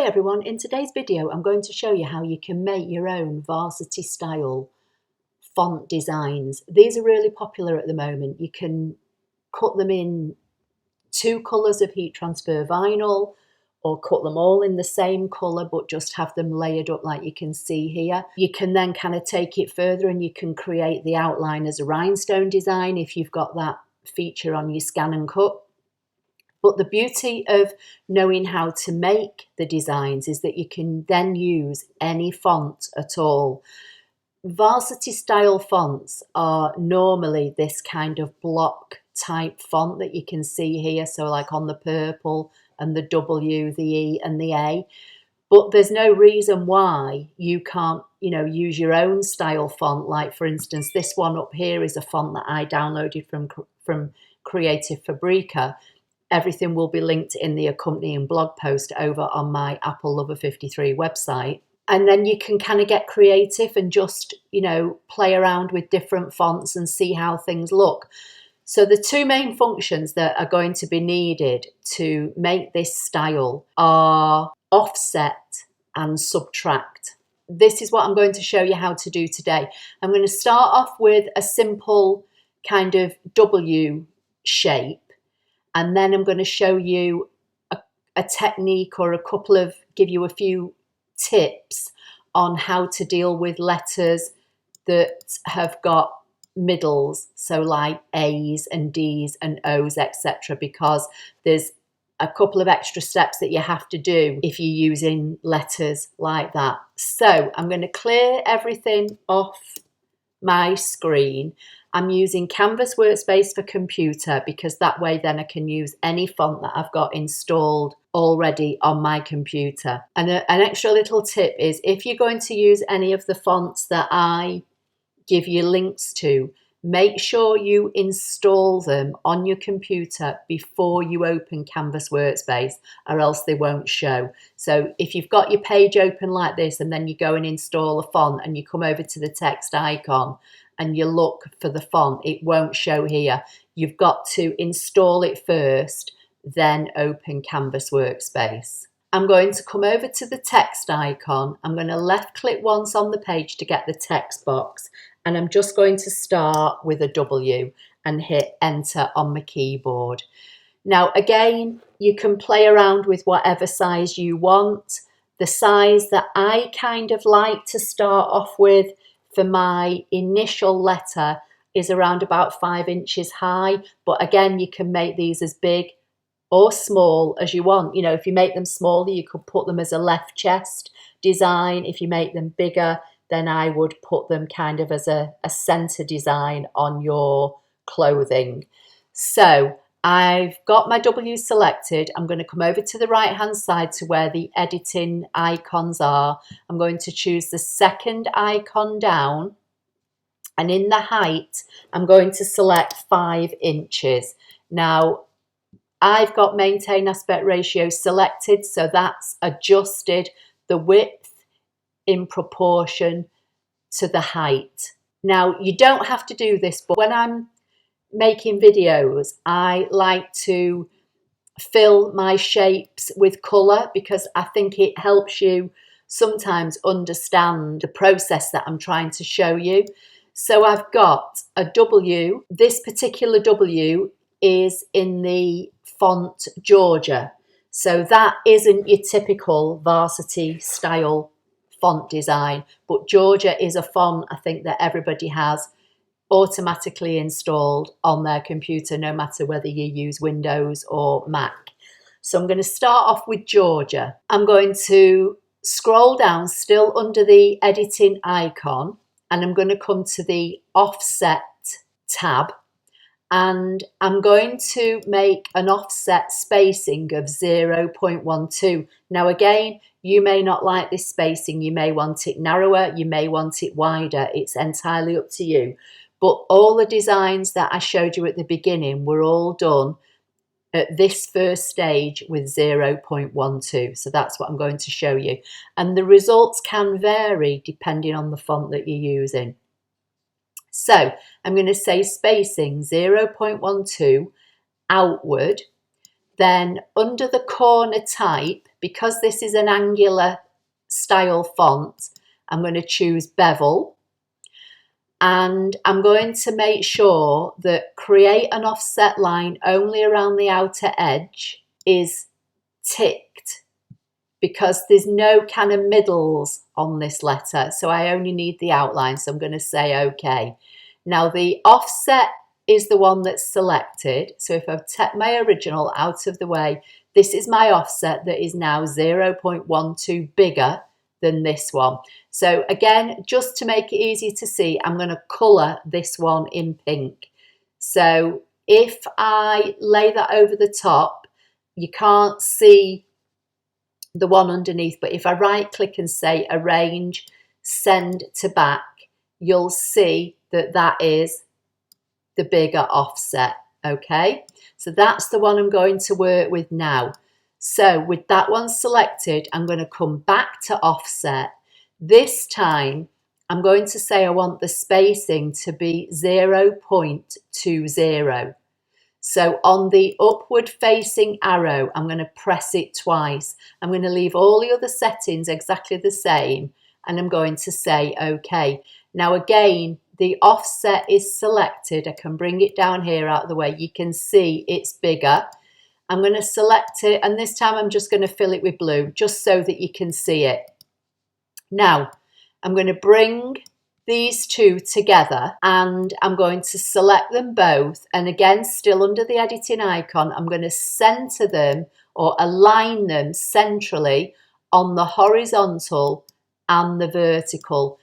Hi everyone, in today's video I'm going to show you how you can make your own varsity style font designs. These are really popular at the moment. You can cut them in two colours of heat transfer vinyl or cut them all in the same colour but just have them layered up like you can see here. You can then kind of take it further and you can create the outline as a rhinestone design if you've got that feature on your ScanNCut. But the beauty of knowing how to make the designs is that you can then use any font at all. Varsity style fonts are normally this kind of block type font that you can see here. So like on the purple and the W, the E and the A. But there's no reason why you can't, use your own style font. Like for instance, this one up here is a font that I downloaded from Creative Fabrica. Everything will be linked in the accompanying blog post over on my Apple Lover 53 website. And then you can kind of get creative and just, play around with different fonts and see how things look. So the two main functions that are going to be needed to make this style are offset and subtract. This is what I'm going to show you how to do today. I'm going to start off with a simple kind of W shape. And then I'm going to show you a technique or give you a few tips on how to deal with letters that have got middles, so like A's and D's and O's, etc. Because there's a couple of extra steps that you have to do if you're using letters like that. So I'm going to clear everything off my screen. I'm using Canvas Workspace for computer because that way then I can use any font that I've got installed already on my computer. And an extra little tip is if you're going to use any of the fonts that I give you links to, make sure you install them on your computer before you open Canvas Workspace or else they won't show. So if you've got your page open like this and then you go and install a font and you come over to the text icon and you look for the font, it won't show here. You've got to install it first, then open Canvas Workspace. I'm going to come over to the text icon. I'm going to left click once on the page to get the text box. And I'm just going to start with a W and hit enter on my keyboard. Now, again, you can play around with whatever size you want. The size that I kind of like to start off with for my initial letter is around about 5 inches high. But again, you can make these as big or small as you want. If you make them smaller, you could put them as a left chest design. If you make them bigger, then I would put them kind of as a center design on your clothing. So I've got my W selected. I'm going to come over to the right hand side to where the editing icons are. I'm going to choose the second icon down. And in the height, I'm going to select 5 inches. Now, I've got maintain aspect ratio selected, so that's adjusted the width in proportion to the height. Now, you don't have to do this, but when I'm making videos, I like to fill my shapes with colour because I think it helps you sometimes understand the process that I'm trying to show you. So I've got a W. This particular W is in the font Georgia. So that isn't your typical varsity style font design, but Georgia is a font I think that everybody has automatically installed on their computer, no matter whether you use Windows or Mac. So I'm going to start off with Georgia. I'm going to scroll down still under the editing icon and I'm going to come to the offset tab. And I'm going to make an offset spacing of 0.12. Now again, you may not like this spacing. You may want it narrower, you may want it wider. It's entirely up to you. But all the designs that I showed you at the beginning were all done at this first stage with 0.12. So that's what I'm going to show you. And the results can vary depending on the font that you're using. So I'm going to say spacing 0.12 outward. Then under the corner type, because this is an angular style font, I'm going to choose bevel. And I'm going to make sure that create an offset line only around the outer edge is ticked, because there's no kind of middles on this letter. So I only need the outline. So I'm going to say OK. Now the offset is the one that's selected. So if I've taken my original out of the way, this is my offset that is now 0.12 bigger than this one. So again, just to make it easy to see, I'm going to colour this one in pink. So if I lay that over the top, you can't see the one underneath, but if I right click and say arrange, send to back, you'll see that that is the bigger offset. Okay, so that's the one I'm going to work with now. So with that one selected, I'm going to come back to offset. This time I'm going to say I want the spacing to be 0.20. So on the upward facing arrow, I'm going to press it twice. I'm going to leave all the other settings exactly the same, and I'm going to say OK. Now again, the offset is selected. I can bring it down here out of the way. You can see it's bigger. I'm going to select it, and this time I'm just going to fill it with blue, just so that you can see it. Now, I'm going to bring these two together, and I'm going to select them both, and again, still under the editing icon, I'm going to center them or align them centrally on the horizontal and the vertical.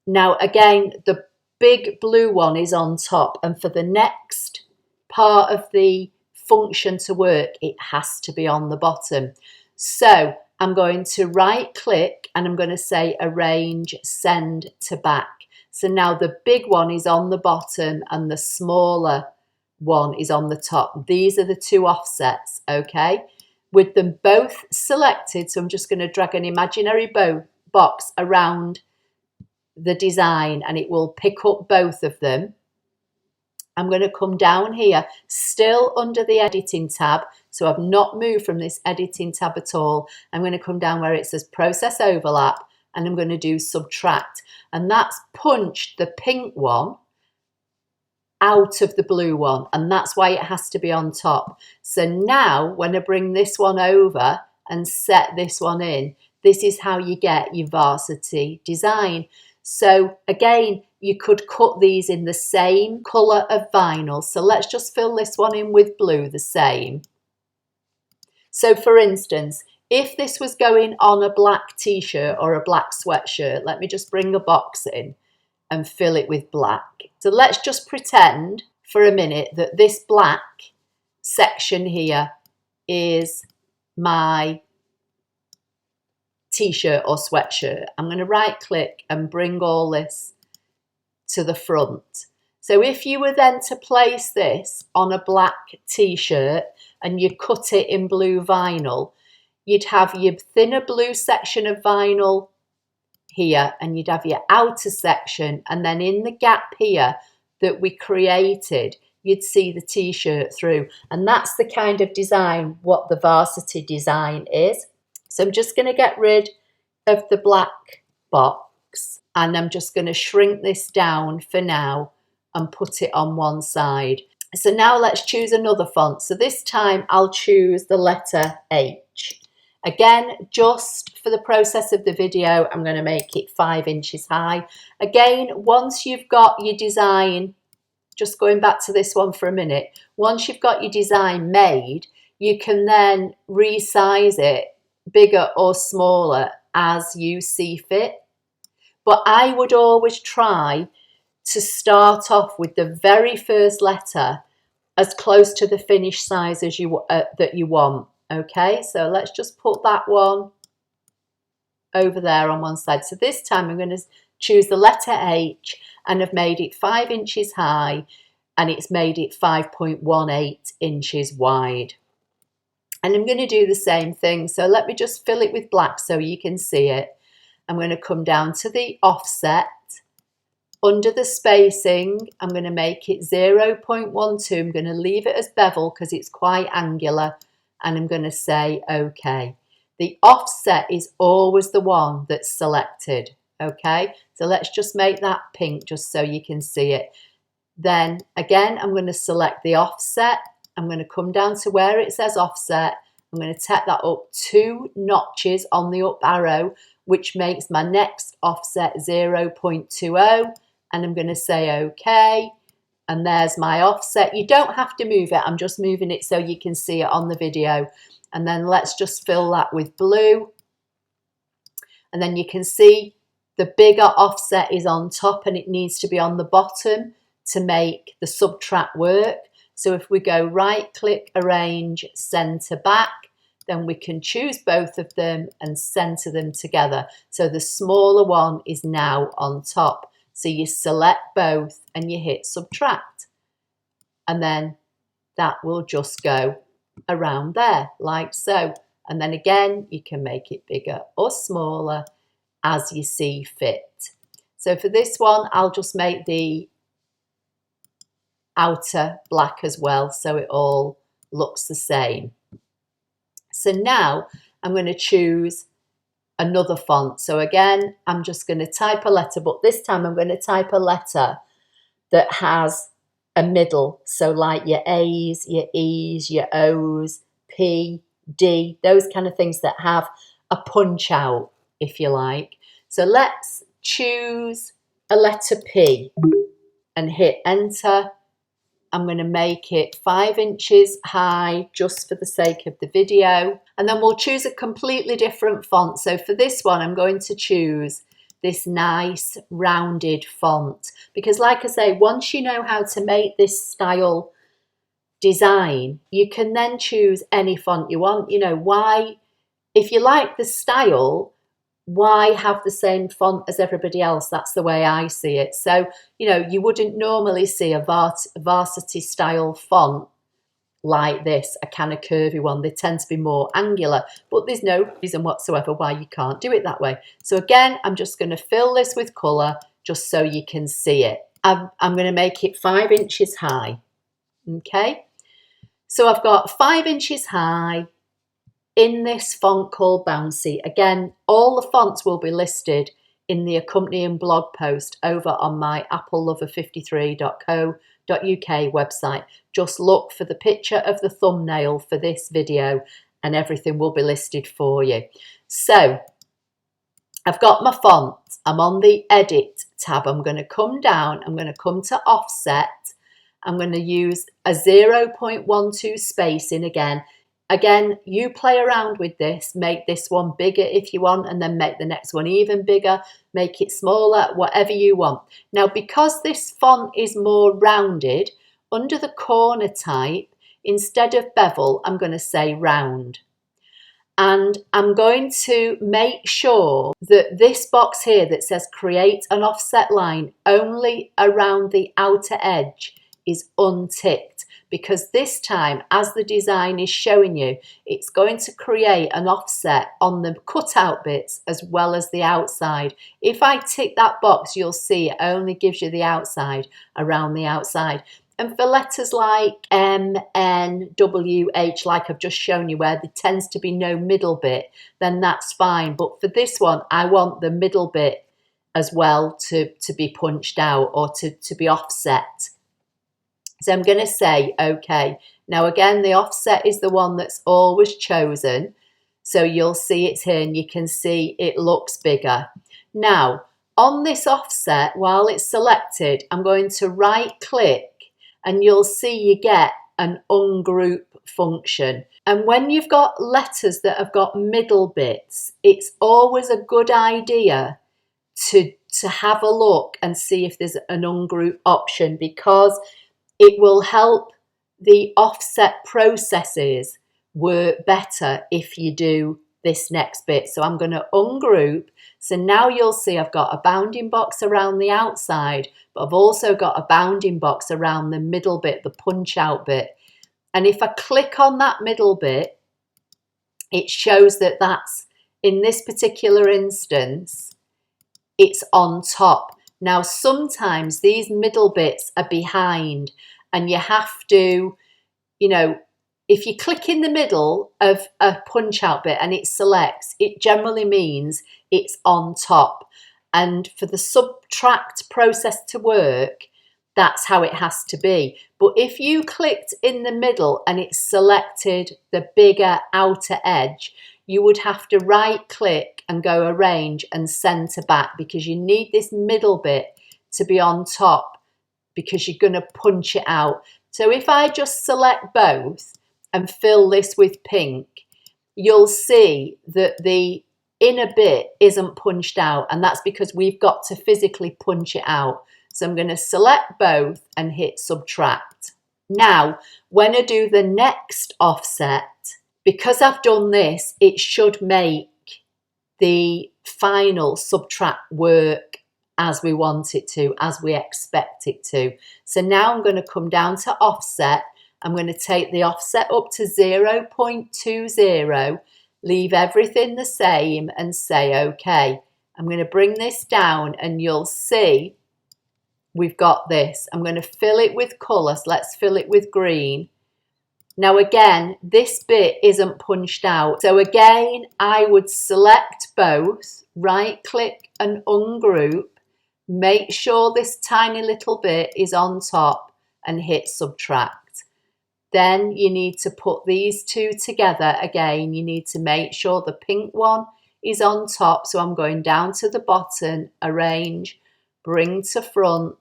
Now again, the big blue one is on top, and for the next part of the function to work, it has to be on the bottom. So I'm going to right click and I'm going to say arrange, send to back. So now the big one is on the bottom and the smaller one is on the top. These are the two offsets, okay? With them both selected, so I'm just going to drag an imaginary box around the design and it will pick up both of them. I'm going to come down here, still under the editing tab. So I've not moved from this editing tab at all. I'm going to come down where it says process overlap and I'm going to do subtract. And that's punched the pink one out of the blue one. And that's why it has to be on top. So now when I bring this one over and set this one in, this is how you get your varsity design. So again, you could cut these in the same colour of vinyl. So let's just fill this one in with blue the same. So for instance, if this was going on a black t-shirt or a black sweatshirt, let me just bring a box in and fill it with black. So let's just pretend for a minute that this black section here is my t-shirt or sweatshirt. I'm going to right click and bring all this to the front. So if you were then to place this on a black t-shirt and you cut it in blue vinyl, you'd have your thinner blue section of vinyl here and you'd have your outer section, and then in the gap here that we created, you'd see the t-shirt through. And that's the kind of design what the varsity design is. So I'm just going to get rid of the black box and I'm just going to shrink this down for now and put it on one side. So now let's choose another font. So this time I'll choose the letter H. Again, just for the process of the video, I'm going to make it 5 inches high. Again, once you've got your design, just going back to this one for a minute, once you've got your design made, you can then resize it bigger or smaller as you see fit. But I would always try to start off with the very first letter as close to the finished size as that you want. Okay, so let's just put that one over there on one side. So this time I'm going to choose the letter H and I've made it 5 inches high and it's made it 5.18 inches wide. And I'm going to do the same thing. So let me just fill it with black so you can see it. I'm going to come down to the offset, Under the spacing, I'm going to make it 0.12. I'm going to leave it as bevel because it's quite angular, and I'm going to say OK. The offset is always the one that's selected. OK, so let's just make that pink just so you can see it. Then again, I'm going to select the offset. I'm going to come down to where it says offset. I'm going to take that up 2 notches on the up arrow, which makes my next offset 0.20. And I'm going to say OK. And there's my offset. You don't have to move it. I'm just moving it so you can see it on the video. And then let's just fill that with blue. And then you can see the bigger offset is on top and it needs to be on the bottom to make the subtract work. So if we go right click, arrange, center back, then we can choose both of them and center them together. So the smaller one is now on top. So you select both and you hit subtract. And then that will just go around there like so. And then again, you can make it bigger or smaller as you see fit. So for this one, I'll just make the outer black as well, so it all looks the same. So now I'm going to choose another font. So again, I'm just going to type a letter, but this time I'm going to type a letter that has a middle. So like your A's, your E's, your O's, P, D, those kind of things that have a punch out, if you like. So let's choose a letter P and hit enter. I'm going to make it 5 inches high just for the sake of the video. And then we'll choose a completely different font. So for this one, I'm going to choose this nice rounded font. Because like I say, once you know how to make this style design, you can then choose any font you want. You know, why, if you like the style, why have the same font as everybody else? That's the way I see it. So, you know, you wouldn't normally see a varsity style font like this, a kind of curvy one. They tend to be more angular, but there's no reason whatsoever why you can't do it that way. So again, I'm just going to fill this with colour just so you can see it. I'm going to make it 5 inches high. Okay, so I've got 5 inches high in this font called Bouncy. Again, all the fonts will be listed in the accompanying blog post over on my applelover53.co.uk website. Just look for the picture of the thumbnail for this video and everything will be listed for you. So I've got my font. I'm on the edit tab. I'm going to come down. I'm going to come to offset. I'm going to use a 0.12 spacing again. Again, you play around with this, make this one bigger if you want, and then make the next one even bigger, make it smaller, whatever you want. Now, because this font is more rounded, under the corner type, instead of bevel, I'm going to say round. And I'm going to make sure that this box here that says create an offset line only around the outer edge is unticked, because this time, as the design is showing you, it's going to create an offset on the cutout bits as well as the outside. If I tick that box, you'll see it only gives you the outside around the outside. And for letters like M, N, W, H, like I've just shown you, where there tends to be no middle bit, then that's fine. But for this one, I want the middle bit as well to be punched out or to be offset. So I'm going to say OK. Now again, the offset is the one that's always chosen. So you'll see it's here and you can see it looks bigger. Now on this offset, while it's selected, I'm going to right click and you'll see you get an ungroup function. And when you've got letters that have got middle bits, it's always a good idea to have a look and see if there's an ungroup option, because it will help the offset processes work better if you do this next bit. So I'm going to ungroup. So now you'll see I've got a bounding box around the outside, but I've also got a bounding box around the middle bit, the punch out bit. And if I click on that middle bit, it shows that that's, in this particular instance, it's on top. Now, sometimes these middle bits are behind and you have to, you know, if you click in the middle of a punch out bit and it selects, it generally means it's on top. And for the subtract process to work, that's how it has to be. But if you clicked in the middle and it selected the bigger outer edge, you would have to right click and go arrange and center back, because you need this middle bit to be on top because you're going to punch it out. So if I just select both and fill this with pink, you'll see that the inner bit isn't punched out, and that's because we've got to physically punch it out. So I'm going to select both and hit subtract. Now, when I do the next offset, because I've done this, it should make the final subtract work as we want it to, as we expect it to. So now I'm going to come down to offset. I'm going to take the offset up to 0.20, leave everything the same and say OK. I'm going to bring this down and you'll see we've got this. I'm going to fill it with colour. So let's fill it with green. Now again, this bit isn't punched out. So again, I would select both, right click and ungroup, make sure this tiny little bit is on top and hit subtract. Then you need to put these two together again. You need to make sure the pink one is on top. So I'm going down to the bottom, arrange, bring to front,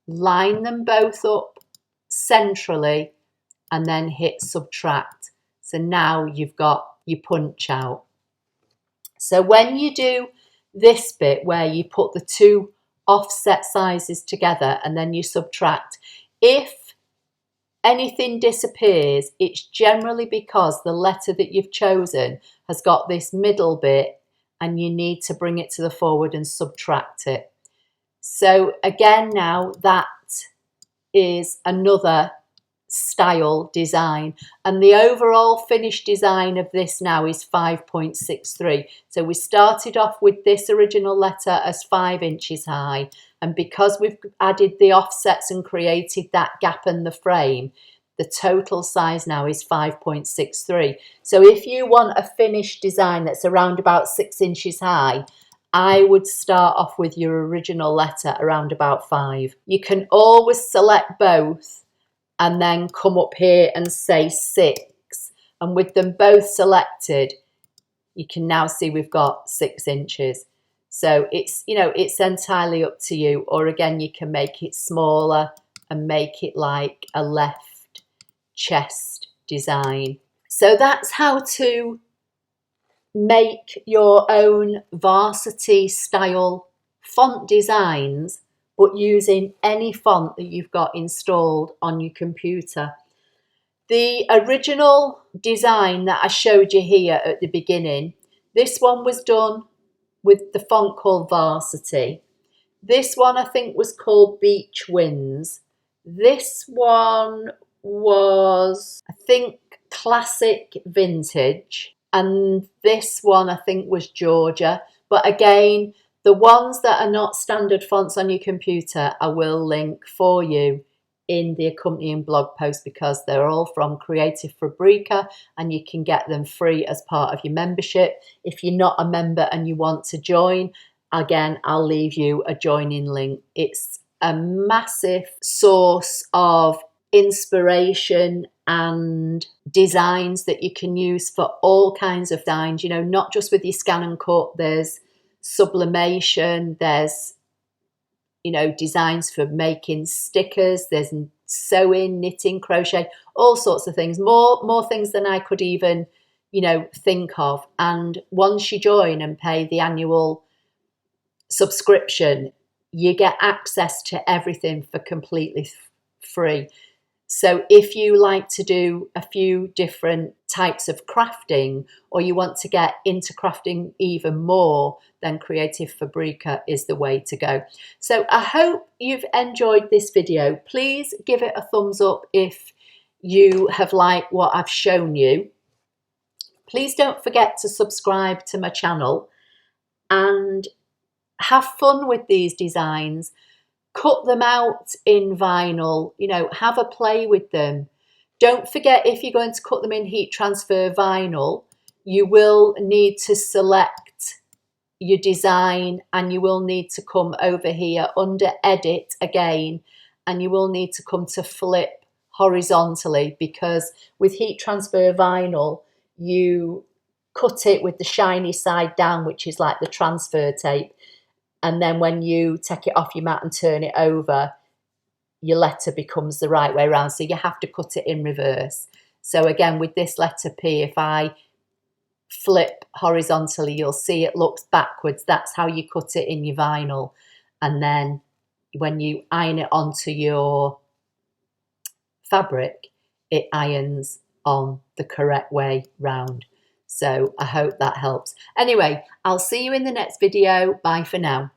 line them both up centrally, and then hit subtract. So now you've got your punch out. So when you do this bit where you put the two offset sizes together and then you subtract, if anything disappears, it's generally because the letter that you've chosen has got this middle bit and you need to bring it to the forward and subtract it. So again, now that is another style design, and the overall finished design of this now is 5.63. So we started off with this original letter as 5 inches high, and because we've added the offsets and created that gap in the frame, the total size now is 5.63. So if you want a finished design that's around about 6 inches high, I would start off with your original letter around about 5. You can always select both and then come up here and say 6. And with them both selected, you can now see we've got 6 inches. So it's, you know, it's entirely up to you. Or again, you can make it smaller and make it like a left chest design. So that's how to make your own varsity style font designs, but using any font that you've got installed on your computer. The original design that I showed you here at the beginning, this one was done with the font called Varsity. This one I think was called Beach Winds. This one was, I think, Classic Vintage. And this one I think was Georgia. But again, the ones that are not standard fonts on your computer, I will link for you in the accompanying blog post, because they're all from Creative Fabrica and you can get them free as part of your membership. If you're not a member and you want to join, again, I'll leave you a joining link. It's a massive source of inspiration and designs that you can use for all kinds of designs, you know, not just with your ScanNCut. There's sublimation, there's, you know, designs for making stickers, there's sewing, knitting, crochet, all sorts of things, more things than I could even, you know, think of. And once you join and pay the annual subscription, you get access to everything for completely free. So if you like to do a few different types of crafting, or you want to get into crafting even more, then Creative Fabrica is the way to go. So I hope you've enjoyed this video. Please give it a thumbs up if you have liked what I've shown you. Please don't forget to subscribe to my channel, and have fun with these designs. Cut them out in vinyl, you know, have a play with them. Don't forget, if you're going to cut them in heat transfer vinyl, you will need to select your design, and you will need to come over here under edit again, and you will need to come to flip horizontally, because with heat transfer vinyl, you cut it with the shiny side down, which is like the transfer tape. And then when you take it off your mat and turn it over, your letter becomes the right way around. So you have to cut it in reverse. So again, with this letter P, if I flip horizontally, you'll see it looks backwards. That's how you cut it in your vinyl. And then when you iron it onto your fabric, it irons on the correct way round. So I hope that helps. Anyway, I'll see you in the next video. Bye for now.